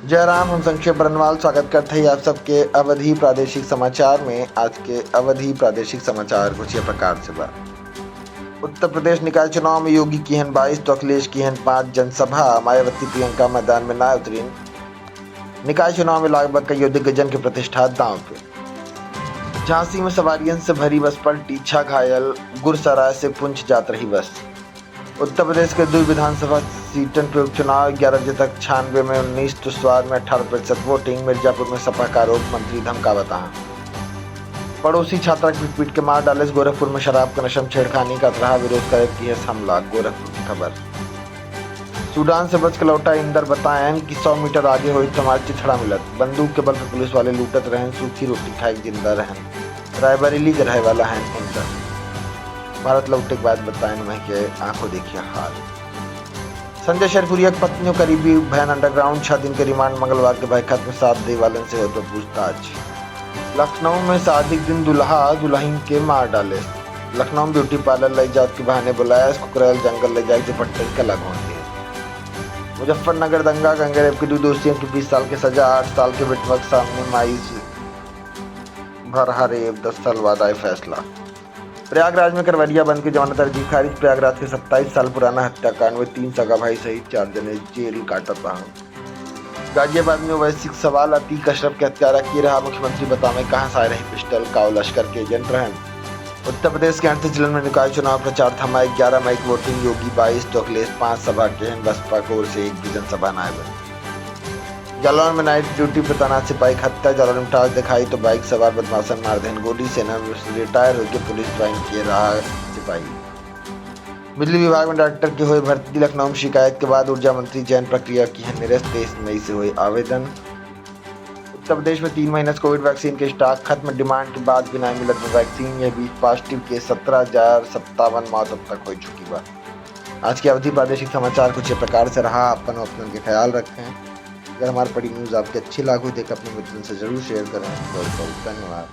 जयराम, हम संक्षेप बरनवाल स्वागत करते हैं आप सबके अवधि प्रादेशिक समाचार में। आज के अवधि प्रादेशिक समाचार कुछ इस प्रकार से बा। उत्तर प्रदेश निकाय चुनाव में योगी की हैं 22 तो अखिलेश की हैं 5 जनसभा। मायावती प्रियंका मैदान में ना उतरी। निकाय चुनाव में लगभग कई दिग्गजन की प्रतिष्ठा दांव पे। झांसी में सवारियों से भरी बस पलटी, 6 घायल। गुरसराय से पुंछ जात रही बस। उत्तर प्रदेश के 2 विधानसभा सीटों पे उपचुनाव। 11 बजे तक 96 में 19 तो स्वाद में 18% वोटिंग। मिर्जापुर में सपा का आरोप, मंत्री धमकावता। पड़ोसी छात्रा की पीट के मार डाले। गोरखपुर में शराब का नशा छेड़खानी का रहा विरोध करे की है हमला। गोरखपुर की खबर। सूडान से बच के लौटा इंदर बताएं कि 100 मीटर आगे हुई तमार चिथड़ा मिलत। बंदूक के बल पर पुलिस वाले लूटत रहन, सूखी रोटी खाई जिंदा रहन। रायबरेली के रहे वाला है इंदर। भारत लौटने के बाद बताएं वहीं के आंखों देखिए हाल। संजय शेरपुरिया की पत्नियों करीबी बहन अंडरग्राउंड 6 दिन के रिमांड। मंगलवार के भाई खत में 7 दे वालन से होकर पूछताछ। लखनऊ में शादी के दिन दुल्हा दुल्हन के मार डाले। लखनऊ में ब्यूटी पार्लर ले जात के बहाने बुलाया, कुकरेल जंगल ले जाए दुपट्टे का लगा दिए। मुजफ्फरनगर दंगा गंगरेब के 2 दोषियों की 20 साल की सजा। 8 साल के बेटवा के सामने माई भरहा रेप, 10 साल बाद आए फैसला। प्रयागराज में करवलिया बंद की जमानत अर्जी खारिज। प्रयागराज के 27 साल पुराना हत्याकांड में 3 सगा भाई सहित 4 जने जेल काटत रहा। गाजियाबाद में वैश्विक सवाल, अतीक अशरफ के हत्यारा की रहा। मुख्यमंत्री बतावे कहां से आए रही पिस्टल, काव लश्कर के एजेंट रहन। उत्तर प्रदेश के 38 जिलों में निकाय चुनाव प्रचार थमा। 11 मई की वोटिंग। योगी 22 तो अखिलेश 5 सभा के हैं। बसपा की ओर से 1 भी जनसभा न आए। जालौन में नाइट ड्यूटी पर तैनात सिपाही की हत्या। जालौन में टास दिखाई तो बाइक सवार बदमाशन मार देन गोली। सेना में रिटायर होकर पुलिस ज्वाइन किए रहा सिपाही। बिजली विभाग में डायरेक्टर की हुई भर्ती। लखनऊ में शिकायत के बाद ऊर्जा मंत्री चयन प्रक्रिया की है निरस्त। 23 मई से हुए आवेदन। उत्तर प्रदेश में 3 महीने से कोविड वैक्सीन के स्टॉक खत्म। डिमांड के बाद भी नहीं मिलत में वैक्सीन। यह बीच पॉजिटिव केस 17,057 मौत अब तक हो चुकी बा। आज की अवधि प्रादेशिक समाचार कुछ प्रकार से रहा। अपन अपने के ख्याल रखें। अगर हमारी बड़ी न्यूज़ आपकी अच्छी लागू देख अपने मित्रों से जरूर शेयर करें। बहुत बहुत धन्यवाद।